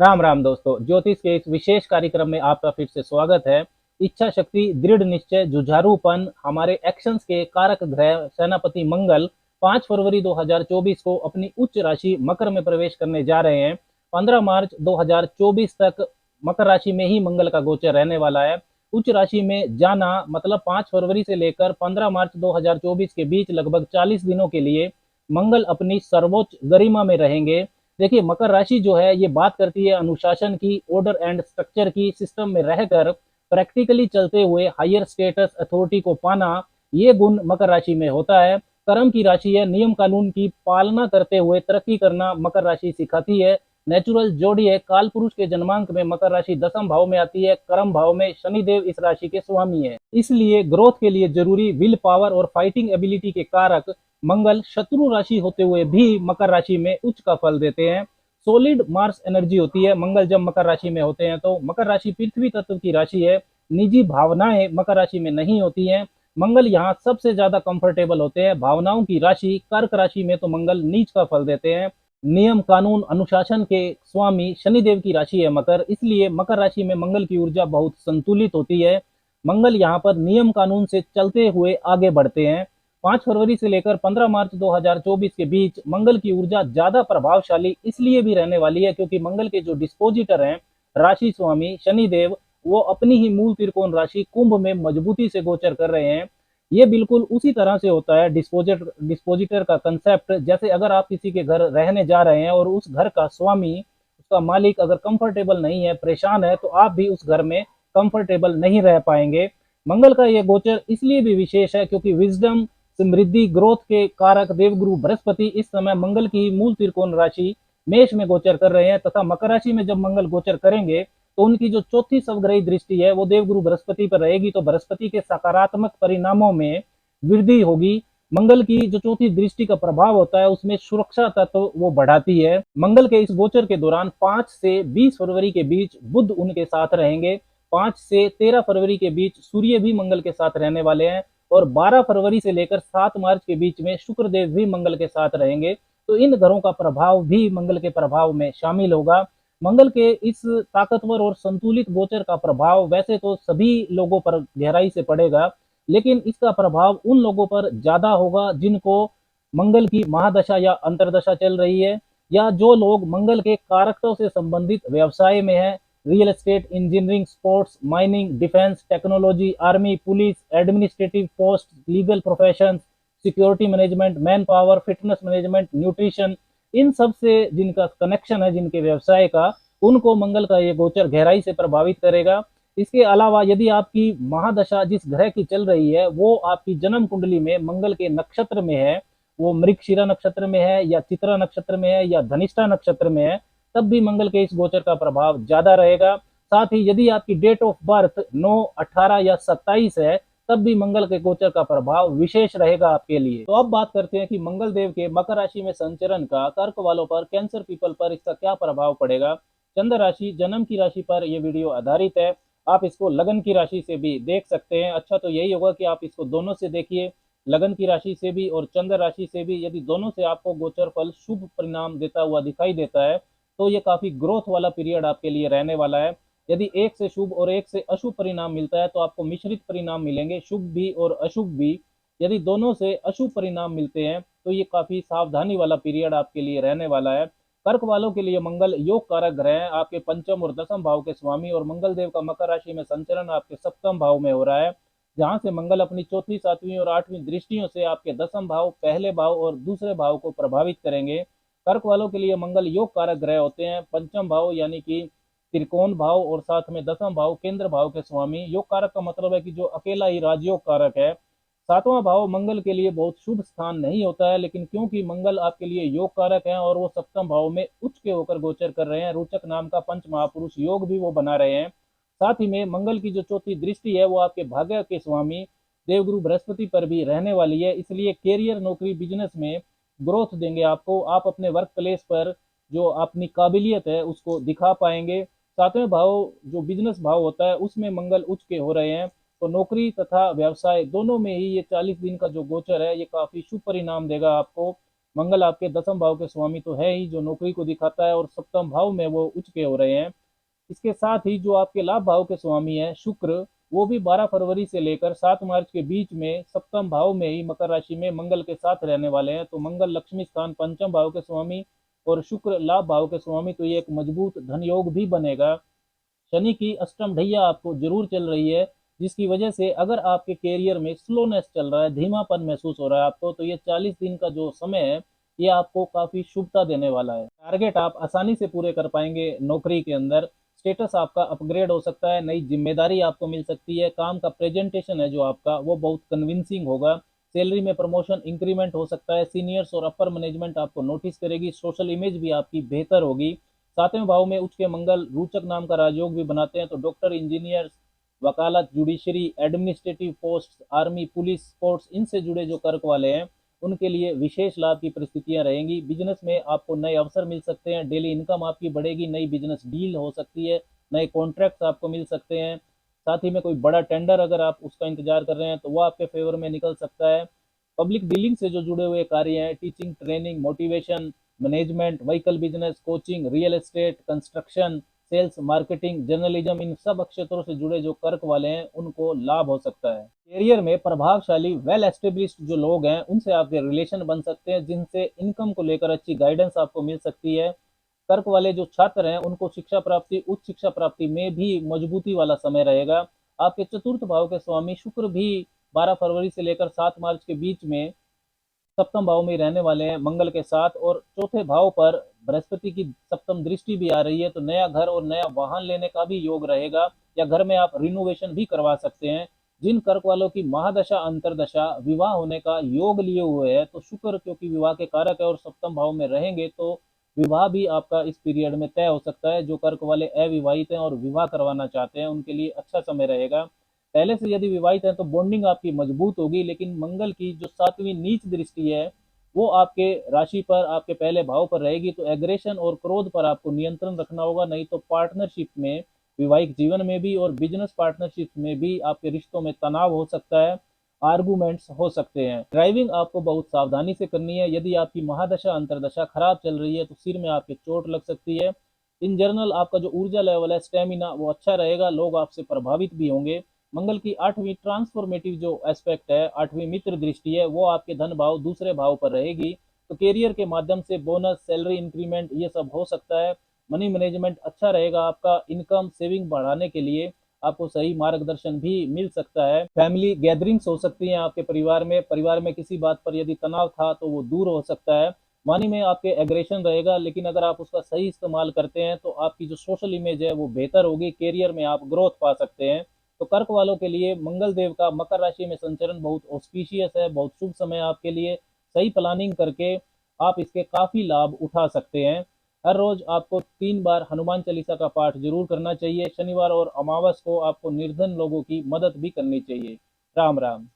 राम राम दोस्तों, ज्योतिष के इस विशेष कार्यक्रम में आपका फिर से स्वागत है। इच्छा शक्ति, दृढ़ निश्चय, जुझारूपन हमारे एक्शंस के कारक ग्रह सेनापति मंगल 5 फरवरी 2024 को अपनी उच्च राशि मकर में प्रवेश करने जा रहे हैं। 15 मार्च 2024 तक मकर राशि में ही मंगल का गोचर रहने वाला है। उच्च राशि में जाना मतलब 5 फरवरी से लेकर 15 मार्च 2024 के बीच लगभग 40 दिनों के लिए मंगल अपनी सर्वोच्च गरिमा में रहेंगे। देखिए, मकर राशि जो है ये बात करती है अनुशासन की, ऑर्डर एंड स्ट्रक्चर की, सिस्टम में रहकर प्रैक्टिकली चलते हुए हायर स्टेटस अथॉरिटी को पाना, ये गुण मकर राशि में होता है। कर्म की राशि है, नियम कानून की पालना करते हुए तरक्की करना मकर राशि सिखाती है। नेचुरल जोड़ी है, काल पुरुष के जन्मांक में मकर राशि 10वें भाव में आती है। कर्म भाव में शनिदेव इस राशि के स्वामी है, इसलिए ग्रोथ के लिए जरूरी विल पावर और फाइटिंग एबिलिटी के कारक मंगल शत्रु राशि होते हुए भी मकर राशि में उच्च का फल देते हैं। सॉलिड मार्स एनर्जी होती है मंगल जब मकर राशि में होते हैं तो। मकर राशि पृथ्वी तत्व की राशि है, निजी भावनाएं मकर राशि में नहीं होती हैं। मंगल यहाँ सबसे ज्यादा कंफर्टेबल होते हैं। भावनाओं की राशि कर्क राशि में तो मंगल नीच का फल देते हैं। नियम कानून अनुशासन के स्वामी शनिदेव की राशि है मकर, इसलिए मकर राशि में मंगल की ऊर्जा बहुत संतुलित होती है। मंगल यहाँ पर नियम कानून से चलते हुए आगे बढ़ते हैं। 5 फरवरी से लेकर 15 मार्च 2024 के बीच मंगल की ऊर्जा ज्यादा प्रभावशाली इसलिए भी रहने वाली है क्योंकि मंगल के जो डिस्पोजिटर हैं राशि स्वामी शनिदेव, वो अपनी ही मूल त्रिकोण राशि कुंभ में मजबूती से गोचर कर रहे हैं। ये बिल्कुल उसी तरह से होता है डिस्पोजिटर का कंसेप्ट। जैसे अगर आप किसी के घर रहने जा रहे हैं और उस घर का स्वामी, उसका मालिक अगर कंफर्टेबल नहीं है, परेशान है, तो आप भी उस घर में कंफर्टेबल नहीं रह पाएंगे। मंगल का ये गोचर इसलिए भी विशेष है क्योंकि विजडम, समृद्धि, ग्रोथ के कारक देवगुरु बृहस्पति इस समय मंगल की मूल त्रिकोण राशि मेष में गोचर कर रहे हैं तथा मकर राशि में जब मंगल गोचर करेंगे तो उनकी जो चौथी सवग्रही दृष्टि है वो देवगुरु बृहस्पति पर रहेगी, तो बृहस्पति के सकारात्मक परिणामों में वृद्धि होगी। मंगल की जो चौथी दृष्टि का प्रभाव होता है उसमें सुरक्षा तत्व वो बढ़ाती है। मंगल के इस गोचर के दौरान 5 से 20 फरवरी के बीच बुध उनके साथ रहेंगे। 5 से 13 फरवरी के बीच सूर्य भी मंगल के साथ रहने वाले हैं और 12 फरवरी से लेकर 7 मार्च के बीच में शुक्रदेव भी मंगल के साथ रहेंगे। तो इन ग्रहों का प्रभाव भी मंगल के प्रभाव में शामिल होगा। मंगल के इस ताकतवर और संतुलित गोचर का प्रभाव वैसे तो सभी लोगों पर गहराई से पड़ेगा, लेकिन इसका प्रभाव उन लोगों पर ज्यादा होगा जिनको मंगल की महादशा या अंतरदशा चल रही है, या जो लोग मंगल के कारकों से संबंधित व्यवसाय में है, real estate, engineering, sports, mining, defence, technology, army, police, administrative post, legal profession, security management, man power, fitness management, nutrition, इन सब से जिनका कनेक्शन है, जिनके व्यवसाय का, उनको मंगल का ये गोचर गहराई से प्रभावित करेगा। इसके अलावा यदि आपकी महादशा जिस ग्रह की चल रही है वो आपकी जन्म कुंडली में मंगल के नक्षत्र में है, वो मृगशिरा नक्षत्र में है या चित्रा नक्षत्र में है या धनिष्ठा नक्षत्र में है, तब भी मंगल के इस गोचर का प्रभाव ज्यादा रहेगा। साथ ही यदि आपकी डेट ऑफ बर्थ 9, 18 या 27 है तब भी मंगल के गोचर का प्रभाव विशेष रहेगा आपके लिए। तो अब बात करते हैं कि मंगल देव के मकर राशि में संचरण का कर्क वालों पर, कैंसर पीपल पर इसका क्या प्रभाव पड़ेगा। चंद्र राशि, जन्म की राशि पर यह वीडियो आधारित है। आप इसको लगन की राशि से भी देख सकते हैं। अच्छा तो यही होगा कि आप इसको दोनों से देखिए, लगन की राशि से भी और चंद्र राशि से भी। यदि दोनों से आपको गोचर फल शुभ परिणाम देता हुआ दिखाई देता है तो ये काफी ग्रोथ वाला पीरियड आपके लिए रहने वाला है। यदि एक से शुभ और एक से अशुभ परिणाम मिलता है तो आपको मिश्रित परिणाम मिलेंगे, शुभ भी और अशुभ भी। यदि दोनों से अशुभ परिणाम मिलते हैं तो ये काफी सावधानी वाला पीरियड आपके लिए रहने वाला है। कर्क वालों के लिए मंगल योग कारक ग्रह है, आपके पंचम और दसम भाव के स्वामी, और मंगल देव का मकर राशि में संचरण आपके सप्तम भाव में हो रहा है, जहां से मंगल अपनी चौथी, सातवीं और आठवीं दृष्टियों से आपके दसम भाव, पहले भाव और दूसरे भाव को प्रभावित करेंगे। कर्क वालों के लिए मंगल योग कारक ग्रह होते हैं। पंचम भाव यानी कि त्रिकोण भाव और साथ में दसम भाव केंद्र भाव के स्वामी। योग कारक का मतलब है कि जो अकेला ही राजयोग कारक है। सातवां भाव मंगल के लिए बहुत शुभ स्थान नहीं होता है, लेकिन क्योंकि मंगल आपके लिए योग कारक है और वो सप्तम भाव में उच्च के होकर गोचर कर रहे हैं, रोचक नाम का पंच महापुरुष योग भी वो बना रहे हैं। साथ ही में मंगल की जो चौथी दृष्टि है वो आपके भाग्य के स्वामी देवगुरु बृहस्पति पर भी रहने वाली है, इसलिए कैरियर, नौकरी, बिजनेस में ग्रोथ देंगे आपको। आप अपने वर्क प्लेस पर जो अपनी काबिलियत है उसको दिखा पाएंगे। सातवें भाव जो बिजनेस भाव होता है उसमें मंगल उच्च के हो रहे हैं, तो नौकरी तथा व्यवसाय दोनों में ही ये 40 दिन का जो गोचर है ये काफी शुभ परिणाम देगा आपको। मंगल आपके दसम भाव के स्वामी तो है ही, जो नौकरी को दिखाता है, और सप्तम भाव में वो उच्च के हो रहे हैं। इसके साथ ही जो आपके लाभ भाव के स्वामी है शुक्र, वो भी 12 फरवरी से लेकर 7 मार्च के बीच में सप्तम भाव में ही मकर राशि में मंगल के साथ रहने वाले हैं। तो मंगल लक्ष्मी स्थान पंचम भाव के स्वामी और शुक्र लाभ भाव के स्वामी, तो ये एक मजबूत धन योग भी बनेगा। शनि की अष्टम ढैया आपको जरूर चल रही है, जिसकी वजह से अगर आपके कैरियर में स्लोनेस चल रहा है, धीमापन महसूस हो रहा है आपको, तो ये 40 दिन का जो समय है ये आपको काफी शुभता देने वाला है। टारगेट आप आसानी से पूरे कर पाएंगे नौकरी के अंदर। स्टेटस आपका अपग्रेड हो सकता है, नई जिम्मेदारी आपको मिल सकती है, काम का प्रेजेंटेशन है जो आपका वो बहुत कन्विंसिंग होगा। सैलरी में प्रमोशन इंक्रीमेंट हो सकता है, सीनियर्स और अपर मैनेजमेंट आपको नोटिस करेगी, सोशल इमेज भी आपकी बेहतर होगी। सातवें भाव में उच्च के मंगल रोचक नाम का राजयोग भी बनाते हैं, तो डॉक्टर, इंजीनियर, वकालत, judiciary, administrative post, army, police, sports, इनसे जुड़े जो कर्क वाले हैं उनके लिए विशेष लाभ की परिस्थितियां रहेंगी। बिजनेस में आपको नए अवसर मिल सकते हैं, डेली इनकम आपकी बढ़ेगी, नई बिजनेस डील हो सकती है, नए कॉन्ट्रैक्ट्स आपको मिल सकते हैं। साथ ही में कोई बड़ा टेंडर अगर आप उसका इंतजार कर रहे हैं तो वो आपके फेवर में निकल सकता है। पब्लिक डीलिंग से जो जुड़े हुए कार्य हैं, teaching, training, motivation, management, vehicle business, coaching, real estate, construction, sales, marketing, journalism, इन सब क्षेत्रों से जुड़े जो कर्क वाले हैं उनको लाभ हो सकता है। करियर में प्रभावशाली वेल एस्टेब्लिश्ड जो लोग हैं उनसे आपके रिलेशन बन सकते हैं, जिनसे इनकम को लेकर अच्छी गाइडेंस आपको मिल सकती है। कर्क वाले जो छात्र हैं उनको शिक्षा प्राप्ति, उच्च शिक्षा प्राप्ति में भी मजबूती वाला समय रहेगा। आपके चतुर्थ भाव के स्वामी शुक्र भी 12 फरवरी से लेकर 7 मार्च के बीच में सप्तम भाव में रहने वाले हैं मंगल के साथ, और चौथे भाव पर बृहस्पति की सप्तम दृष्टि भी आ रही है, तो नया घर और नया वाहन लेने का भी योग रहेगा, या घर में आप रिनोवेशन भी करवा सकते हैं। जिन कर्क वालों की महादशा अंतरदशा विवाह होने का योग लिए हुए है, तो शुक्र क्योंकि विवाह के कारक है और सप्तम भाव में रहेंगे, तो विवाह भी आपका इस पीरियड में तय हो सकता है। जो कर्क वाले अविवाहित हैं और विवाह करवाना चाहते हैं उनके लिए अच्छा समय रहेगा। पहले से यदि विवाहित है तो बॉन्डिंग आपकी मजबूत होगी, लेकिन मंगल की जो सातवीं नीच दृष्टि है वो आपके राशि पर, आपके पहले भाव पर रहेगी, तो एग्रेशन और क्रोध पर आपको नियंत्रण रखना होगा, नहीं तो पार्टनरशिप में, वैवाहिक जीवन में भी और बिजनेस पार्टनरशिप में भी आपके रिश्तों में तनाव हो सकता है, आर्गुमेंट्स हो सकते हैं। ड्राइविंग आपको बहुत सावधानी से करनी है। यदि आपकी महादशा अंतरदशा खराब चल रही है तो सिर में आपके चोट लग सकती है। इन जनरल आपका जो ऊर्जा लेवल है, स्टेमिना, वो अच्छा रहेगा, लोग आपसे प्रभावित भी होंगे। मंगल की आठवीं ट्रांसफॉर्मेटिव जो एस्पेक्ट है, आठवीं मित्र दृष्टि है, वो आपके धन भाव दूसरे भाव पर रहेगी, तो कैरियर के माध्यम से बोनस, सैलरी इंक्रीमेंट, ये सब हो सकता है। मनी मैनेजमेंट अच्छा रहेगा आपका, इनकम सेविंग बढ़ाने के लिए आपको सही मार्गदर्शन भी मिल सकता है। फैमिली गैदरिंग्स हो सकती हैं आपके परिवार में किसी बात पर यदि तनाव था तो वो दूर हो सकता है। वाणी में आपके एग्रेशन रहेगा, लेकिन अगर आप उसका सही इस्तेमाल करते हैं तो आपकी जो सोशल इमेज है वो बेहतर होगी, कैरियर में आप ग्रोथ पा सकते हैं। तो कर्क वालों के लिए मंगल देव का मकर राशि में संचरण बहुत ऑस्पिशियस है, बहुत शुभ समय आपके लिए। सही प्लानिंग करके आप इसके काफी लाभ उठा सकते हैं। हर रोज आपको 3 बार हनुमान चालीसा का पाठ जरूर करना चाहिए। शनिवार और अमावस को आपको निर्धन लोगों की मदद भी करनी चाहिए। राम राम।